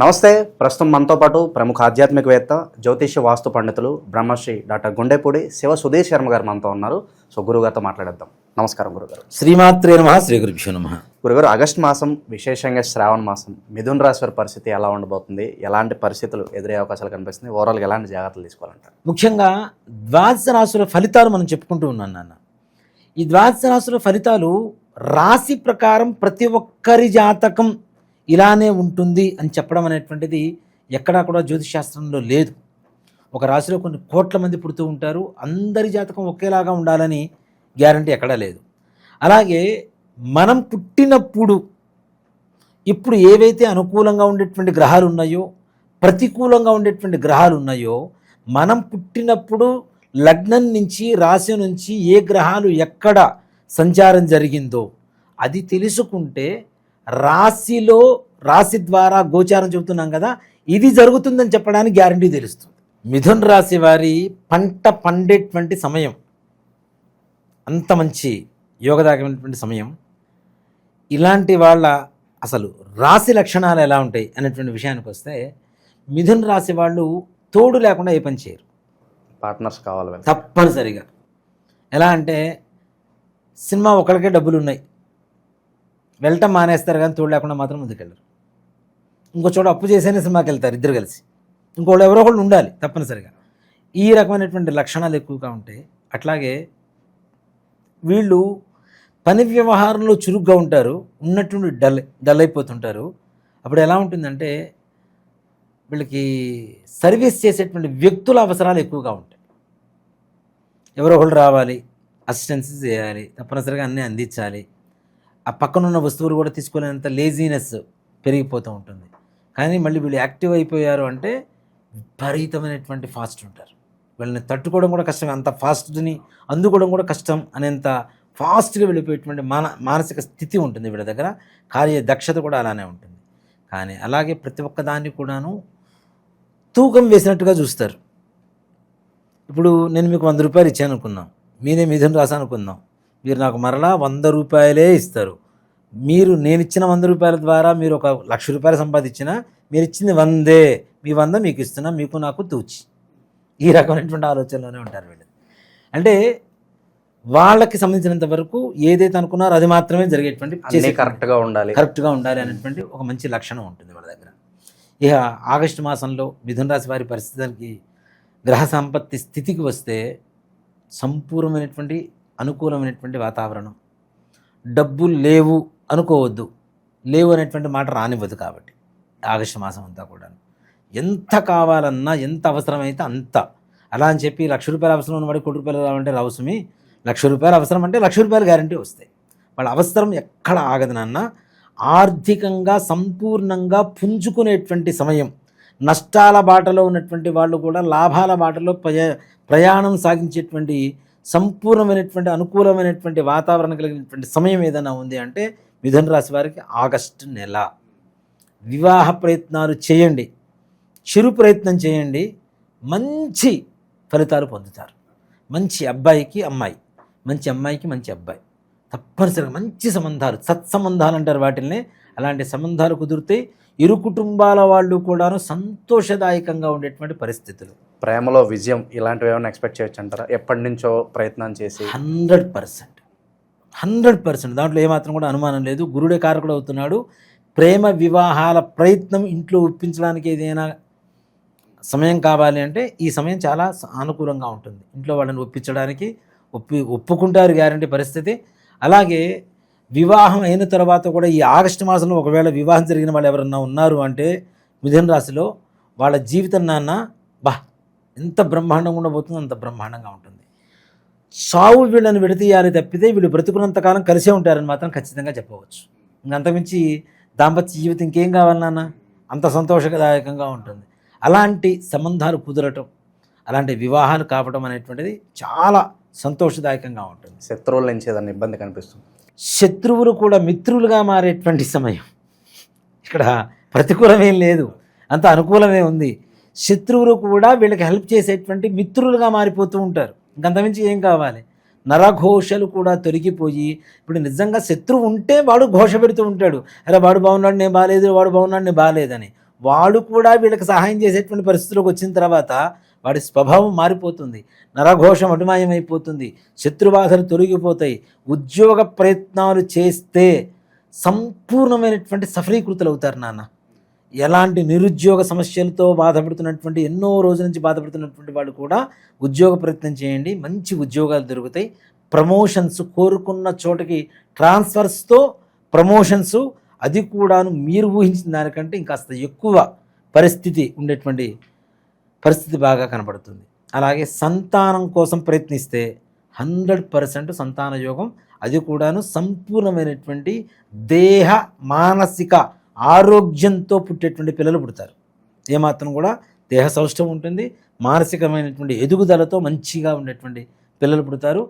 నమస్తే. ప్రస్తుతం మనతో పాటు ప్రముఖ ఆధ్యాత్మికవేత్త, జ్యోతిష్య వాస్తు పండితులు బ్రహ్మశ్రీ డాక్టర్ గుండెపూడి శివ సుధీర్ శర్మ గారు మనతో ఉన్నారు. సో గురుగారితో మాట్లాడేద్దాం. నమస్కారం గురుగారు. శ్రీమాత్రే నమః. శ్రీ గురుభ్యో నమః. గురుగారు, ఆగస్టు మాసం, విశేషంగా శ్రావణ మాసం, మిథున రాశి వారి పరిస్థితి ఎలా ఉండబోతుంది? ఎలాంటి పరిస్థితులు ఎదురే అవకాశాలు కనిపిస్తుంది? ఓవరాల్గా ఎలాంటి జాగ్రత్తలు తీసుకోవాలంటారు? ముఖ్యంగా ద్వాదశ రాశుల ఫలితాలు మనం చెప్పుకుంటూ ఉన్నాను నాన్న. ఈ ద్వాదశ రాశుల ఫలితాలు రాశి ప్రకారం ప్రతి ఒక్కరి జాతకం ఇలానే ఉంటుంది అని చెప్పడం అనేటువంటిది ఎక్కడా కూడా జ్యోతిషాస్త్రంలో లేదు. ఒక రాశిలో కొన్ని కోట్ల మంది పుడుతూ ఉంటారు, అందరి జాతకం ఒకేలాగా ఉండాలని గ్యారంటీ ఎక్కడా లేదు. అలాగే మనం పుట్టినప్పుడు ఇప్పుడు ఏవైతే అనుకూలంగా ఉండేటువంటి గ్రహాలు ఉన్నాయో, ప్రతికూలంగా ఉండేటువంటి గ్రహాలు ఉన్నాయో, మనం పుట్టినప్పుడు లగ్నం నుంచి రాశి నుంచి ఏ గ్రహాలు ఎక్కడ సంచారం జరిగిందో అది తెలుసుకుంటే రాశిలో రాశి ద్వారా గోచారం చెబుతున్నాం కదా, ఇది జరుగుతుందని చెప్పడానికి గ్యారంటీ తెలుస్తుంది. మిథున రాశి వారి పంట పండేటువంటి సమయం, అంత మంచి యోగదాయకమైనటువంటి సమయం. ఇలాంటి వాళ్ళ అసలు రాశి లక్షణాలు ఎలా ఉంటాయి అనేటువంటి విషయానికి వస్తే, మిథున రాశి వాళ్ళు తోడు లేకుండా ఏ పని చేయరు. పార్ట్నర్స్ కావాలి తప్పనిసరిగా. ఎలా అంటే సినిమా ఒకరికే డబ్బులు ఉన్నాయి, వెళ్ళటం మానేస్తారు కానీ తోడు లేకుండా మాత్రం ముందుకెళ్ళరు. ఇంకో చోట అప్పు చేసేనే సినిమాకి వెళ్తారు ఇద్దరు కలిసి. ఇంకోళ్ళు ఎవరో ఒకళ్ళు ఉండాలి తప్పనిసరిగా. ఈ రకమైనటువంటి లక్షణాలు ఎక్కువగా ఉంటాయి. అట్లాగే వీళ్ళు పని వ్యవహారంలో చురుగ్గా ఉంటారు, ఉన్నటువంటి డల్ అయిపోతుంటారు. అప్పుడు ఎలా ఉంటుందంటే వీళ్ళకి సర్వీస్ చేసేటువంటి వ్యక్తుల అవసరాలు ఎక్కువగా ఉంటాయి. ఎవరో ఒకళ్ళు రావాలి, అసిస్టెన్సీ చేయాలి, తప్పనిసరిగా అన్నీ అందించాలి. ఆ పక్కనున్న వస్తువులు కూడా తీసుకోలేనంత లేజీనెస్ పెరిగిపోతూ ఉంటుంది. కానీ మళ్ళీ వీళ్ళు యాక్టివ్ అయిపోయారు అంటే విపరీతమైనటువంటి ఫాస్ట్ ఉంటారు. వీళ్ళని తట్టుకోవడం కూడా కష్టం, అంత ఫాస్ట్ని అందుకోవడం కూడా కష్టం అనేంత ఫాస్ట్గా వెళ్ళిపోయేటువంటి మానసిక స్థితి ఉంటుంది వీళ్ళ దగ్గర. కార్య దక్షత కూడా అలానే ఉంటుంది. కానీ అలాగే ప్రతి ఒక్కదాన్ని కూడాను తూకం వేసినట్టుగా చూస్తారు. ఇప్పుడు నేను మీకు 100 రూపాయలు ఇచ్చాను అనుకుందాం, మీరే మిథున రాశి అనుకుందాం. మీరు నాకు మరలా 100 రూపాయలే ఇస్తారు. నేను ఇచ్చిన 100 రూపాయల ద్వారా మీరు ఒక 1,00,000 రూపాయలు సంపాదించినా మీరు ఇచ్చింది 100, మీ 100 మీకు ఇస్తున్నా, మీకు నాకు తూచి. ఈ రకమైనటువంటి ఆలోచనలోనే ఉంటారు వీళ్ళు. అంటే వాళ్ళకి సంబంధించినంత వరకు ఏదైతే అనుకున్నారో అది మాత్రమే జరిగేటువంటి, కరెక్ట్గా ఉండాలి అనేటువంటి ఒక మంచి లక్షణం ఉంటుంది వాళ్ళ దగ్గర. ఇక ఆగస్టు మాసంలో మిథున రాశి వారి పరిస్థితులకి గ్రహ సంపత్తి స్థితికి వస్తే సంపూర్ణమైనటువంటి అనుకూలమైనటువంటి వాతావరణం. డబ్బులు లేవు అనుకోవద్దు, లేవు అనేటువంటి మాట రానివ్వదు. కాబట్టి ఆగస్టు మాసం అంతా కూడా ఎంత కావాలన్నా, ఎంత అవసరమైతే అంత. అలా అని చెప్పి 1,00,000 రూపాయలు అవసరం ఉన్నవాడి 1,00,00,000 రూపాయలు రావాలంటే రావసమి. 1,00,000 రూపాయలు అవసరం అంటే 1,00,000 రూపాయలు గ్యారంటీ వస్తాయి. వాళ్ళ అవసరం ఎక్కడ ఆగదు నాన్న. ఆర్థికంగా సంపూర్ణంగా పుంజుకునేటువంటి సమయం. నష్టాల బాటలో ఉన్నటువంటి వాళ్ళు కూడా లాభాల బాటలో ప్రయాణం సాగించేటువంటి సంపూర్ణమైనటువంటి అనుకూలమైనటువంటి వాతావరణం కలిగినటువంటి సమయం ఏదైనా ఉంది అంటే మిథున రాశి వారికి ఆగస్టు నెల. వివాహ ప్రయత్నాలు చేయండి, చిరు ప్రయత్నం చేయండి, మంచి ఫలితాలు పొందుతారు. మంచి అబ్బాయికి అమ్మాయి, మంచి అమ్మాయికి మంచి అబ్బాయి, తప్పనిసరిగా మంచి సంబంధాలు, సత్సంబంధాలు అంటారు వాటిల్ని. అలాంటి సంబంధాలు కుదురుతాయి. ఇరు కుటుంబాల వాళ్ళు కూడాను సంతోషదాయకంగా ఉండేటువంటి పరిస్థితులు. ప్రేమలో విజయం ఇలాంటివి ఏమైనా ఎక్స్పెక్ట్ చేయొచ్చు అంటారా? ఎప్పటి నుంచో ప్రయత్నం చేసి 100% దాంట్లో ఏమాత్రం కూడా అనుమానం లేదు. గురుడే కారకుడు అవుతున్నాడు. ప్రేమ వివాహాల ప్రయత్నం ఇంట్లో ఒప్పించడానికి ఏదైనా సమయం కావాలి అంటే ఈ సమయం చాలా అనుకూలంగా ఉంటుంది. ఇంట్లో వాళ్ళని ఒప్పించడానికి ఒప్పుకుంటారు గ్యారంటీ పరిస్థితి. అలాగే వివాహం అయిన తర్వాత కూడా ఈ ఆగస్టు మాసంలో ఒకవేళ వివాహం జరిగిన వాళ్ళు ఎవరన్నా ఉన్నారు అంటే మిథున రాశిలో, వాళ్ళ జీవితం నాన్న ఎంత బ్రహ్మాండంగా ఉండబోతుందో అంత బ్రహ్మాండంగా ఉంటుంది. సావు వీళ్ళని విడతీయాలి తప్పితే వీళ్ళు బ్రతుకున్నంతకాలం కలిసే ఉంటారని మాత్రం ఖచ్చితంగా చెప్పవచ్చు. ఇంకంతమించి దాంపత్య జీవితం ఇంకేం కావాలి నాన్న, అంత సంతోషదాయకంగా ఉంటుంది. అలాంటి సంబంధాలు కుదరటం, అలాంటి వివాహాలు కావడం అనేటువంటిది చాలా సంతోషదాయకంగా ఉంటుంది. శత్రువుల నుంచి ఏదైనా ఇబ్బంది కనిపిస్తుంది, శత్రువులు కూడా మిత్రులుగా మారేటువంటి సమయం. ఇక్కడ ప్రతికూలమేం లేదు, అంత అనుకూలమే ఉంది. శత్రువులు కూడా వీళ్ళకి హెల్ప్ చేసేటువంటి మిత్రులుగా మారిపోతూ ఉంటారు. ఇంకంతమించి ఏం కావాలి? నరఘోషలు కూడా తొలగిపోయి, ఇప్పుడు నిజంగా శత్రువు ఉంటే వాడు ఘోష పెడుతూ ఉంటాడు, అరే వాడు బాగున్నాడు నేను బాగాలేదు, వాడు బాగున్నాడు నేను బాగాలేదని. వాడు కూడా వీళ్ళకి సహాయం చేసేటువంటి పరిస్థితులకు వచ్చిన తర్వాత వాడి స్వభావం మారిపోతుంది, నరఘోషం అటుమాయమైపోతుంది, శత్రుబాధలు తొలగిపోతాయి. ఉద్యోగ ప్రయత్నాలు చేస్తే సంపూర్ణమైనటువంటి సఫలీకృతులు అవుతారు నాన్న. ఎలాంటి నిరుద్యోగ సమస్యలతో బాధపడుతున్నటువంటి, ఎన్నో రోజుల నుంచి బాధపడుతున్నటువంటి వాళ్ళు కూడా ఉద్యోగ ప్రయత్నం చేయండి, మంచి ఉద్యోగాలు దొరుకుతాయి. ప్రమోషన్స్, కోరుకున్న చోటకి ట్రాన్స్ఫర్స్తో ప్రమోషన్స్, అది కూడాను మీరు ఊహించిన దానికంటే ఇంకాస్త ఎక్కువ ఉండేటువంటి పరిస్థితి బాగా కనబడుతుంది. అలాగే సంతానం కోసం ప్రయత్నిస్తే 100% సంతాన యోగం, అది కూడాను సంపూర్ణమైనటువంటి దేహ మానసిక ఆరోగ్యంతో పుట్టేటువంటి పిల్లలు పుడతారు. ఏమాత్రం కూడా దేహ సౌష్ఠవం ఉంటుంది, మానసికమైనటువంటి ఎదుగుదలతో మంచిగా ఉండేటువంటి పిల్లలు పుడతారు.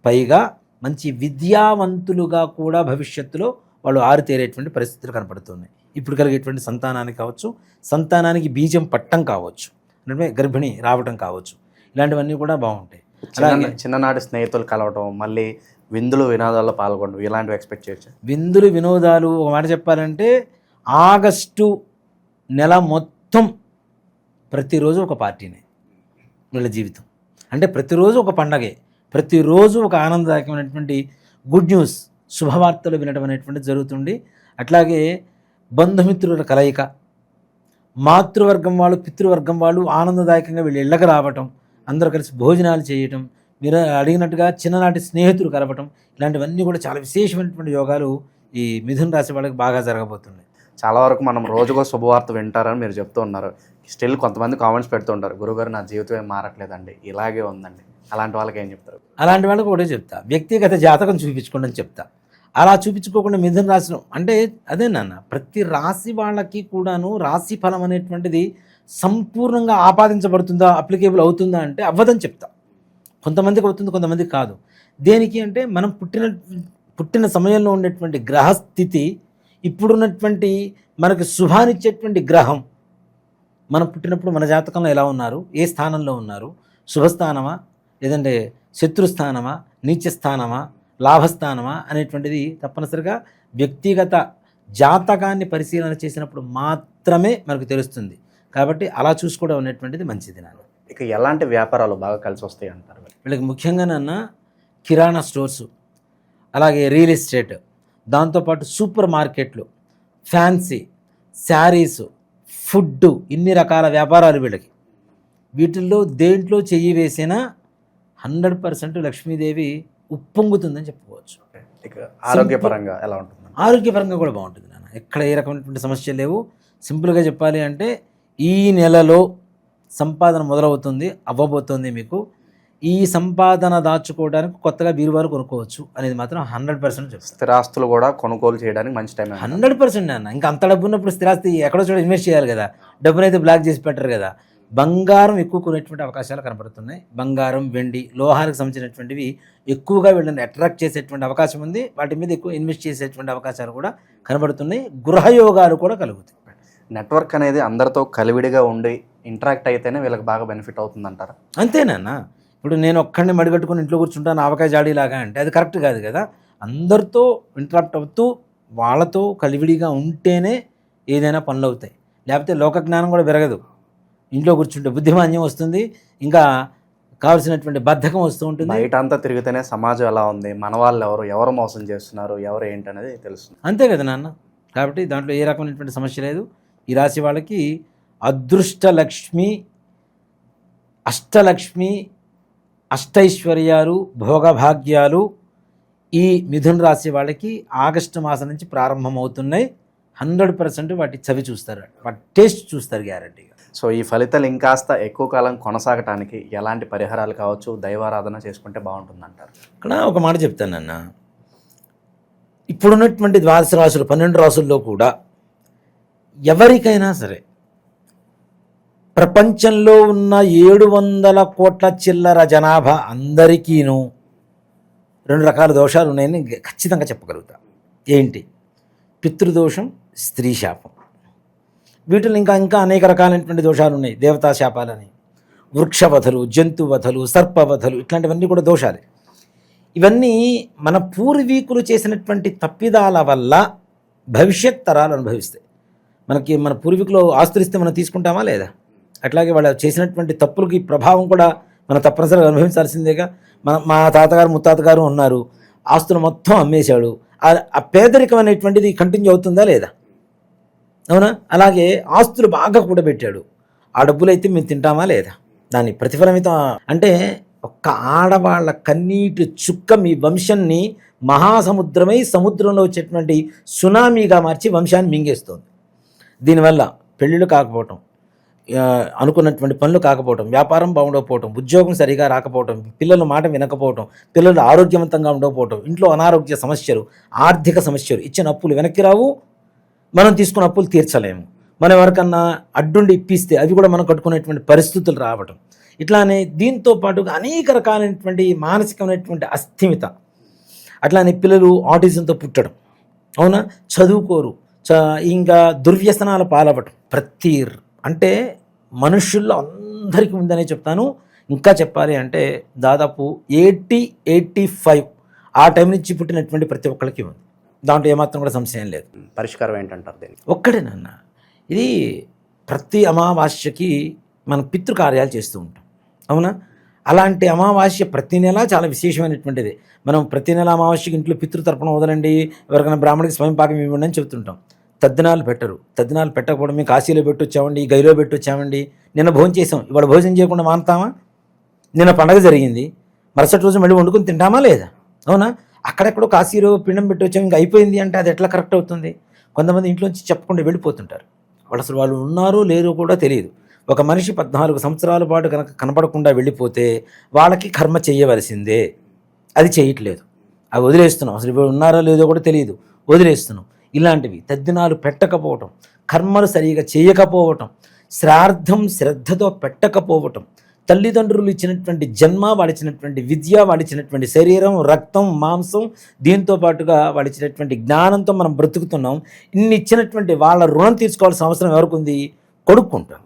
పైగా మంచి విద్యావంతులుగా కూడా భవిష్యత్తులో వాళ్ళు ఆరితేరేటువంటి పరిస్థితులు కనపడుతున్నాయి. ఇప్పుడు కలిగేటువంటి సంతానానికి కావచ్చు, సంతానానికి బీజం పట్టం కావచ్చు, అంటే గర్భిణి రావటం కావచ్చు, ఇలాంటివన్నీ కూడా బాగుంటాయి. అలాగే చిన్ననాటి స్నేహితులు కలవటం, మళ్ళీ విందులు వినోదాల్లో పాల్గొనడం, ఇలాంటివి ఎక్స్పెక్ట్ చేయొచ్చు. విందులు వినోదాలు, ఒక మాట చెప్పాలంటే ఆగస్టు నెల మొత్తం ప్రతిరోజు ఒక పార్టీనే వీళ్ళ జీవితం. అంటే ప్రతిరోజు ఒక పండగే, ప్రతిరోజు ఒక ఆనందదాయకమైనటువంటి గుడ్ న్యూస్, శుభవార్తలు వినడం అనేటువంటిది జరుగుతుంది. అట్లాగే బంధుమిత్రుల కలయిక, మాతృవర్గం వాళ్ళు పితృవర్గం వాళ్ళు ఆనందదాయకంగా వీళ్ళు ఇళ్ళకి రావటం, అందరూ కలిసి భోజనాలు చేయటం, మీరు అడిగినట్టుగా చిన్ననాటి స్నేహితులు కలవటం, ఇలాంటివన్నీ కూడా చాలా విశేషమైనటువంటి యోగాలు ఈ మిథున రాశి వాళ్ళకి బాగా జరగబోతున్నాయి. చాలా వరకు మనం రోజుకో శుభవార్త వింటారని మీరు చెప్తూ ఉన్నారు. స్టిల్ కొంతమంది కామెంట్స్ పెడుతూ ఉంటారు, గురుగారు నా జీవితం ఏం మారట్లేదండి, ఇలాగే ఉందండి. అలాంటి వాళ్ళకి ఏం చెప్తారు? అలాంటి వాళ్ళకి ఒకటే చెప్తా, వ్యక్తిగత జాతకం చూపించుకోండి అని చెప్తా. అలా చూపించుకోకుండా మిథున రాశిలో అంటే అదే నాన్న, ప్రతి రాశి వాళ్ళకి కూడాను రాశి ఫలం అనేటువంటిది సంపూర్ణంగా ఆపాదించబడుతుందా, అప్లికేబుల్ అవుతుందా అంటే అవ్వదని చెప్తా. కొంతమందికి అవుతుంది, కొంతమందికి కాదు. దేనికి అంటే మనం పుట్టిన సమయంలో ఉండేటువంటి గ్రహస్థితి, ఇప్పుడున్నటువంటి మనకు శుభాన్నిచ్చేటువంటి గ్రహం, మనం పుట్టినప్పుడు మన జాతకంలో ఎలా ఉన్నారు, ఏ స్థానంలో ఉన్నారు, శుభస్థానమా లేదంటే శత్రుస్థానమా, నీచస్థానమా, లాభస్థానమా అనేటువంటిది తప్పనిసరిగా వ్యక్తిగత జాతకాన్ని పరిశీలన చేసినప్పుడు మాత్రమే మనకు తెలుస్తుంది. కాబట్టి అలా చూసుకోవడం అనేటువంటిది మంచిది నాన్న. ఇక ఎలాంటి వ్యాపారాలు బాగా కలిసి వస్తాయి అంటారు? వీళ్ళకి ముఖ్యంగా నాన్న కిరాణా స్టోర్సు, అలాగే రియల్ ఎస్టేట్, దాంతోపాటు సూపర్ మార్కెట్లు, ఫ్యాన్సీ, శారీసు, ఫుడ్డు, ఇన్ని రకాల వ్యాపారాలు వీళ్ళకి. వీటిల్లో దేంట్లో చెయ్యి వేసినా 100% లక్ష్మీదేవి ఉప్పొంగుతుందని చెప్పుకోవచ్చు. ఇక ఆరోగ్యపరంగా ఎలా ఉంటుంది? ఆరోగ్యపరంగా కూడా బాగుంటుంది నాన్న, ఎక్కడ ఏ రకమైనటువంటి సమస్యలు లేవు. సింపుల్గా చెప్పాలి అంటే ఈ నెలలో సంపాదన మొదలవుతుంది, అవ్వబోతుంది మీకు. ఈ సంపాదన దాచుకోవడానికి కొత్తగా బీరువాలు కొనుక్కోవచ్చు అనేది మాత్రం 100% చెప్తాను. స్థిరాస్తులు కూడా కొనుగోలు చేయడానికి మంచి టైం. 100% నాన్న. ఇంకా అంత డబ్బు ఉన్నప్పుడు స్థిరాస్తి ఎక్కడో చోట ఇన్వెస్ట్ చేయాలి కదా, డబ్బునైతే బ్లాక్ చేసి పెట్టరు కదా. బంగారం ఎక్కువ కొనేటువంటి అవకాశాలు కనబడుతున్నాయి. బంగారం, వెండి, లోహాలకు సంబంధించినటువంటివి ఎక్కువగా వీళ్ళని అట్రాక్ట్ చేసేటువంటి అవకాశం ఉంది. వాటి మీద ఎక్కువ ఇన్వెస్ట్ చేసేటువంటి అవకాశాలు కూడా కనబడుతున్నాయి. గృహయోగాలు కూడా కలుగుతాయి. నెట్వర్క్ అనేది అందరితో కలివిడిగా ఉండి ఇంటరాక్ట్ అయితేనే వీళ్ళకి బాగా బెనిఫిట్ అవుతుంది అంటారా? అంతేనా? ఇప్పుడు నేను ఒక్కడిని మడిగట్టుకుని ఇంట్లో కూర్చుంటాను ఆవకాయ జాడీలాగా అంటే అది కరెక్ట్ కాదు కదా. అందరితో ఇంటరాక్ట్ అవుతూ వాళ్ళతో కలివిడిగా ఉంటేనే ఏదైనా పనులు అవుతాయి. లేకపోతే లోక జ్ఞానం కూడా పెరగదు. ఇంట్లో కూర్చుంటే బుద్ధిమాన్యం వస్తుంది, ఇంకా కావాల్సినటువంటి బద్ధకం వస్తూ ఉంటుంది. బయట అంతా తిరిగితేనే సమాజం ఎలా ఉంది, మన వాళ్ళు ఎవరు మోసం చేస్తున్నారు, ఎవరు ఏంటనేది తెలుస్తుంది. అంతే కదా నాన్న. కాబట్టి దాంట్లో ఏ రకమైనటువంటి సమస్య లేదు. ఈ రాశి వాళ్ళకి అదృష్టలక్ష్మి, అష్టలక్ష్మి, అష్టైశ్వర్యాలు, భోగభాగ్యాలు ఈ మిథున రాశి వాళ్ళకి ఆగస్టు మాసం నుంచి ప్రారంభమవుతున్నాయి. 100% వాటి చవి చూస్తారు, వాటి టేస్ట్ చూస్తారు గ్యారంటీగా. సో ఈ ఫలితాలు ఇంకాస్త ఎక్కువ కాలం కొనసాగటానికి ఎలాంటి పరిహారాలు కావచ్చు, దైవారాధన చేసుకుంటే బాగుంటుందంటారు? ఇక్కడ ఒక మాట చెప్తానన్న, ఇప్పుడున్నటువంటి 12 రాశులు 12 రాశుల్లో కూడా ఎవరికైనా సరే ప్రపంచంలో ఉన్న 700 కోట్ల చిల్లర జనాభా అందరికీనూ 2 రకాల దోషాలు ఉన్నాయని ఖచ్చితంగా చెప్పగలుగుతా. ఏంటి? పితృదోషం, స్త్రీ శాపం. వీటిలో ఇంకా అనేక రకాలైనటువంటి దోషాలు ఉన్నాయి. దేవతా శాపాలని, వృక్షవధలు, జంతువధలు, సర్పవధలు, ఇట్లాంటివన్నీ కూడా దోషాలే. ఇవన్నీ మన పూర్వీకులు చేసినటువంటి తప్పిదాల వల్ల భవిష్యత్ తరాలు అనుభవిస్తాయి. మనకి మన పూర్వీకులు ఆస్తులు ఇస్తే మనం తీసుకుంటామా లేదా? అట్లాగే వాళ్ళు చేసినటువంటి తప్పులకి ప్రభావం కూడా మనం తప్పనిసరిగా అనుభవించాల్సిందేగా. మా తాతగారు ముత్తాతగారు ఉన్నారు, ఆస్తులు మొత్తం అమ్మేశాడు, ఆ పేదరికం అనేటువంటిది కంటిన్యూ అవుతుందా లేదా? అవునా? అలాగే ఆస్తులు బాగా కూడబెట్టాడు, ఆ డబ్బులు అయితే మేము తింటామా లేదా? దాని ప్రతిఫలమితం అంటే ఒక్క ఆడవాళ్ళ కన్నీటి చుక్క మీ వంశాన్ని మహాసముద్రమై సముద్రంలో వచ్చేటువంటి సునామీగా మార్చి వంశాన్ని మింగేస్తుంది. దీనివల్ల పెళ్ళిళ్ళు కాకపోవటం, అనుకున్నటువంటి పనులు కాకపోవటం, వ్యాపారం బాగుండకపోవటం, ఉద్యోగం సరిగా రాకపోవటం, పిల్లల మాట వినకపోవటం, పిల్లలు ఆరోగ్యవంతంగా ఉండకపోవటం, ఇంట్లో అనారోగ్య సమస్యలు, ఆర్థిక సమస్యలు, ఇచ్చిన అప్పులు వెనక్కి రావు, మనం తీసుకున్న అప్పులు తీర్చలేము, మనం ఎవరికన్నా అడ్డుండి ఇప్పిస్తే అవి కూడా మనం కట్టుకునేటువంటి పరిస్థితులు రావటం, ఇట్లానే దీంతో పాటుగా అనేక రకాలైనటువంటి మానసికమైనటువంటి అస్థిమిత, అట్లానే పిల్లలు ఆటిజంతో పుట్టడం, అవునా, చదువుకోరు, ఇంకా దుర్వ్యసనాల పాలవ్వటం, అంటే మనుషుల్లో అందరికీ ఉందనే చెప్తాను. ఇంకా చెప్పాలి అంటే దాదాపు 85 ఆ టైం నుంచి పుట్టినటువంటి ప్రతి ఒక్కరికి ఉంది. దాంట్లో ఏమాత్రం కూడా సంశయం లేదు. పరిష్కారం ఏంటంటారు దీనికి? ఒక్కడేనన్న, ఇది ప్రతి అమావాస్యకి మనం పితృకార్యాలు చేస్తూ ఉంటాం, అవునా. అలాంటి అమావాస్య ప్రతి నెల చాలా విశేషమైనటువంటిది. మనం ప్రతి నెల అమావాస్యకి ఇంట్లో పితృతర్పణ వదలండి, ఎవరికైనా బ్రాహ్మణికి స్వయం పాకం ఇవ్వండి అని చెప్తుంటాం. తద్దినాలు పెట్టరు. తద్దినాలు పెట్టకపోవడం, మేము కాశీలో పెట్టొచ్చామండి, గైలో పెట్టొచ్చామండి, నిన్న భోజనం చేసాం, ఇవాళ భోజనం చేయకుండా మానుతామా? నిన్న పండగ జరిగింది, మరుసటి రోజు మళ్ళీ వండుకొని తింటామా లేదా? అవునా. అక్కడెక్కడో కాశీలో పిండం పెట్టొచ్చాం, ఇంకా అయిపోయింది అంటే అది ఎట్లా కరెక్ట్ అవుతుంది? కొంతమంది ఇంట్లోంచి చెప్పకుండా వెళ్ళిపోతుంటారు. వాళ్ళు ఉన్నారో లేదో కూడా తెలియదు. ఒక మనిషి 14 సంవత్సరాల పాటు కనుక కనపడకుండా వెళ్ళిపోతే వాళ్ళకి కర్మ చేయవలసిందే. అది చేయట్లేదు, అవి వదిలేస్తున్నాం. అసలు ఇప్పుడు ఉన్నారో లేదో కూడా తెలియదు, వదిలేస్తున్నాం. ఇలాంటివి తద్దినాలు పెట్టకపోవటం, కర్మలు సరిగా చేయకపోవటం, శ్రాద్ధం శ్రద్ధతో పెట్టకపోవటం, తల్లిదండ్రులు ఇచ్చినటువంటి జన్మ, వాడిచ్చినటువంటి విద్య, వాడిచ్చినటువంటి శరీరం, రక్తం, మాంసం, దీంతో పాటుగా వాడిచ్చినటువంటి జ్ఞానంతో మనం బ్రతుకుతున్నాం. ఇన్ని ఇచ్చినటువంటి వాళ్ళ రుణం తీర్చుకోవాల్సిన అవసరం ఎవరికి ఉంది? కొడుకుంటాం,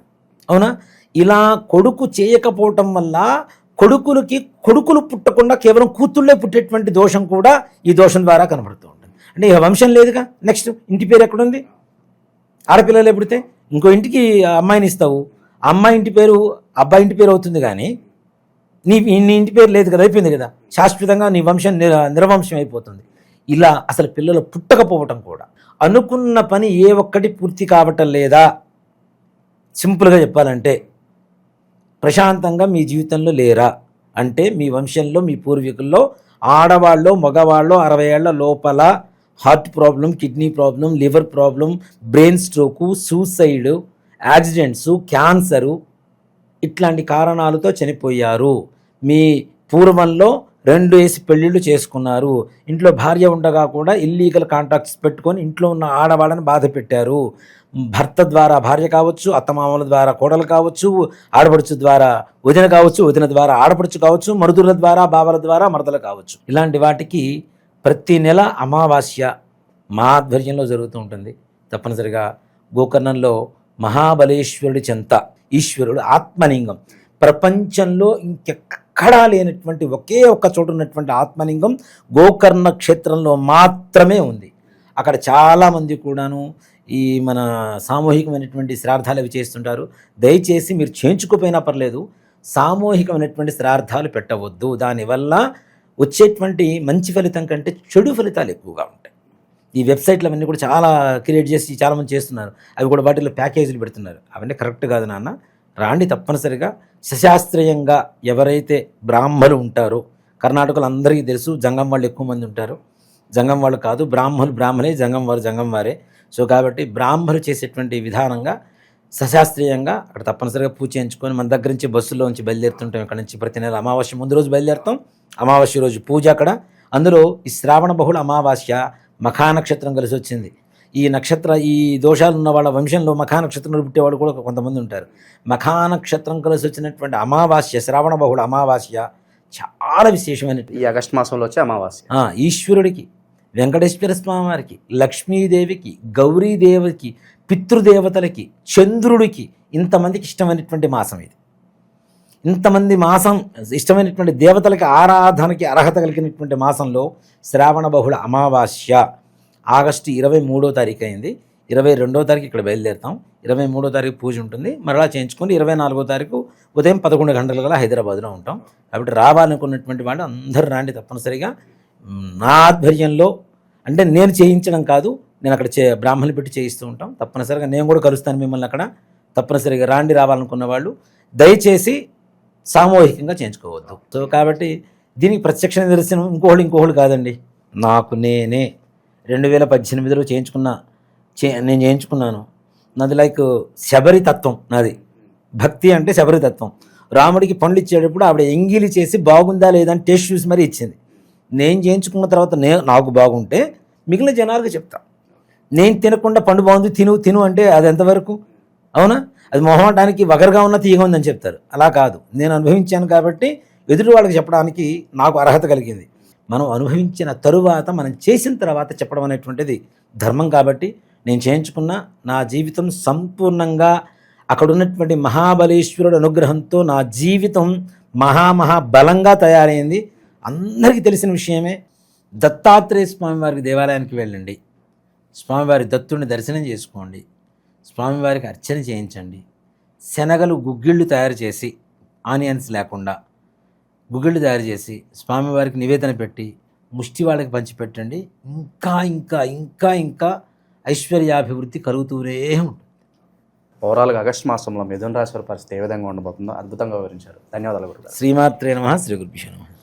అవునా. ఇలా కొడుకు చేయకపోవటం వల్ల కొడుకులు పుట్టకుండా కేవలం కూతుళ్ళే పుట్టేటువంటి దోషం కూడా ఈ దోషం ద్వారా కనబడుతూ ఉంటుంది. అంటే ఇక వంశం లేదుగా. నెక్స్ట్ ఇంటి పేరు ఎక్కడుంది? ఆడపిల్లలే పుడితే ఇంకో ఇంటికి అమ్మాయిని ఇస్తావు, అమ్మాయి ఇంటి పేరు అబ్బాయి ఇంటి పేరు అవుతుంది, కానీ నీ ఇంటి పేరు లేదు కదా, అయిపోయింది కదా, శాశ్వతంగా నీ వంశం నిర్వంశం అయిపోతుంది. ఇలా అసలు పిల్లలు పుట్టకపోవటం కూడా, అనుకున్న పని ఏ ఒక్కటి పూర్తి కావటం లేదా. సింపుల్గా చెప్పాలంటే ప్రశాంతంగా మీ జీవితంలో లేరా అంటే మీ వంశంలో, మీ పూర్వీకుల్లో ఆడవాళ్ళు మగవాళ్ళు 60 ఏళ్ల లోపల heart problem, kidney problem, liver problem, brain stroke, suicide, accidents, cancer, ఇట్లాంటి కారణాలతో చనిపోయారు. మీ పూర్వంలో 2 వేసి పెళ్ళిళ్ళు చేసుకున్నారు, ఇంట్లో భార్య ఉండగా కూడా ఇల్లీగల్ కాంట్రాక్ట్స్ పెట్టుకొని ఇంట్లో ఉన్న ఆడవాళ్ళని బాధ పెట్టారు. భర్త ద్వారా భార్య కావచ్చు, అత్తమామల ద్వారా కోడలు కావచ్చు, ఆడపడుచు ద్వారా వదిన కావచ్చు, వదిన ద్వారా ఆడపడుచు కావచ్చు, మరుదుల ద్వారా బావల ద్వారా మరదలు కావచ్చు. ఇలాంటి వాటికి ప్రతి నెల అమావాస్య మా ఆధ్వర్యంలో జరుగుతూ ఉంటుంది. తప్పనిసరిగా గోకర్ణంలో మహాబలేశ్వరుడి చెంత ఈశ్వరుడు ఆత్మలింగం, ప్రపంచంలో ఇంకెక్కడా లేనటువంటి ఒకే ఒక్క చోటు ఉన్నటువంటి ఆత్మలింగం గోకర్ణ క్షేత్రంలో మాత్రమే ఉంది. అక్కడ చాలామంది కూడాను ఈ మన సామూహికమైనటువంటి శ్రాద్ధాలు అవి చేస్తుంటారు. దయచేసి మీరు చేయించుకోపోయినా పర్లేదు, సామూహికమైనటువంటి శ్రాద్ధాలు పెట్టవద్దు. దానివల్ల వచ్చేటువంటి మంచి ఫలితం కంటే చెడు ఫలితాలు ఎక్కువగా ఉంటాయి. ఈ వెబ్సైట్లు అవన్నీ కూడా చాలా క్రియేట్ చేసి చాలామంది చేస్తున్నారు, అవి కూడా వాటిలో ప్యాకేజీలు పెడుతున్నారు. అవన్నీ కరెక్ట్ కాదు నాన్న. రాండి, తప్పనిసరిగా సశాస్త్రీయంగా ఎవరైతే బ్రాహ్మలు ఉంటారో, కర్ణాటకలో అందరికీ తెలుసు జంగం వాళ్ళు ఎక్కువ మంది ఉంటారు. జంగం వాళ్ళు కాదు, బ్రాహ్మలే, జంగం వారు జంగం వారే. సో కాబట్టి బ్రాహ్మలు చేసేటువంటి విధానంగా సశాస్త్రీయంగా అక్కడ తప్పనిసరిగా పూజ చేయించుకొని మన దగ్గర నుంచి బస్సులో నుంచి బయలుదేరుతుంటాం. ఇక్కడ నుంచి ప్రతి నెల అమావాస్య ముందు రోజు బయలుదేరుతాం, అమావాస్య రోజు పూజ అక్కడ. అందులో ఈ శ్రావణ బహుళ అమావాస్య మఖా నక్షత్రం కలిసి వచ్చింది. ఈ దోషాలు ఉన్న వాళ్ళ వంశంలో మఖా నక్షత్రంలో పుట్టేవాడు కూడా కొంతమంది ఉంటారు. మఖా నక్షత్రం కలిసి వచ్చినటువంటి అమావాస్య, శ్రావణ బహుళ అమావాస్య చాలా విశేషమైన ఈ ఆగస్టు మాసంలో వచ్చే అమావాస్య. ఈశ్వరుడికి, వెంకటేశ్వర స్వామి వారికి, లక్ష్మీదేవికి, గౌరీదేవికి, పితృదేవతలకి, చంద్రుడికి, ఇంతమందికి ఇష్టమైనటువంటి మాసం ఇది. ఇంతమంది మాసం ఇష్టమైనటువంటి దేవతలకి ఆరాధనకి అర్హత కలిగినటువంటి మాసంలో శ్రావణ బహుళ అమావాస్య ఆగస్టు 23వ తారీఖు అయింది. 22వ తారీఖు ఇక్కడ బయలుదేరుతాం. 23వ తారీఖు పూజ ఉంటుంది. మరలా చేయించుకొని 24వ తారీఖు ఉదయం 11 గంటల కల్లా హైదరాబాద్లో ఉంటాం. కాబట్టి రావాలనుకున్నటువంటి వాళ్ళు అందరూ రాండి తప్పనిసరిగా. నా ఆధ్వర్యంలో, అంటే నేను చేయించడం కాదు, నేను అక్కడ బ్రాహ్మణులు పెట్టి చేయిస్తూ ఉంటాం. తప్పనిసరిగా నేను కూడా కలుస్తాను మిమ్మల్ని అక్కడ. తప్పనిసరిగా రాండి, రావాలనుకున్న వాళ్ళు దయచేసి సామూహికంగా చేయించుకోవద్దు. సో కాబట్టి దీనికి ప్రత్యక్ష నిదర్శనం ఇంకోళ్ళు కాదండి, నాకు నేనే 2018లో నేను చేయించుకున్నాను. నాది లైక్ శబరి తత్వం, నాది భక్తి అంటే శబరి తత్వం. రాముడికి పండ్లు ఇచ్చేటప్పుడు ఆవిడ ఎంగిలి చేసి బాగుందా లేదా అని టేస్ట్ చూసి మరీ ఇచ్చింది. నేను చేయించుకున్న తర్వాత నాకు బాగుంటే మిగిలిన జనాలకు చెప్తా. నేను తినకుండా పండు బాగుంది తిను అంటే అది ఎంతవరకు? అవునా? అది మొహమాటానికి వగరుగా ఉన్న తీయగా ఉందని చెప్తారు. అలా కాదు, నేను అనుభవించాను కాబట్టి ఎదుటి వాళ్ళకి చెప్పడానికి నాకు అర్హత కలిగింది. మనం అనుభవించిన తరువాత, మనం చేసిన తర్వాత చెప్పడం అనేటువంటిది ధర్మం. కాబట్టి నేను చేయించుకున్న నా జీవితం సంపూర్ణంగా అక్కడ ఉన్నటువంటి మహాబలేశ్వరుడు అనుగ్రహంతో నా జీవితం మహాబలంగా తయారైంది. అందరికీ తెలిసిన విషయమే. దత్తాత్రేయ స్వామివారికి దేవాలయానికి వెళ్ళండి, స్వామివారి దత్తుడిని దర్శనం చేసుకోండి, స్వామివారికి అర్చన చేయించండి. శనగలు గుగ్గిళ్ళు తయారు చేసి, ఆనియన్స్ లేకుండా గుగ్గిళ్ళు తయారు చేసి స్వామివారికి నివేదన పెట్టి ముష్టి వాళ్ళకి పంచిపెట్టండి. ఇంకా ఇంకా ఇంకా ఇంకా ఐశ్వర్యాభివృద్ధి కలుగుతూనే ఉంటుంది. ఓవరాల్గా ఆగస్టు మాసంలో మిథున రాశి వారి పరిస్థితి ఏ విధంగా ఉండబోతుందో అద్భుతంగా వివరించారు. ధన్యవాదాలు గురుగారు. శ్రీమాత్రే నమః. శ్రీ గురుభ్యో నమః.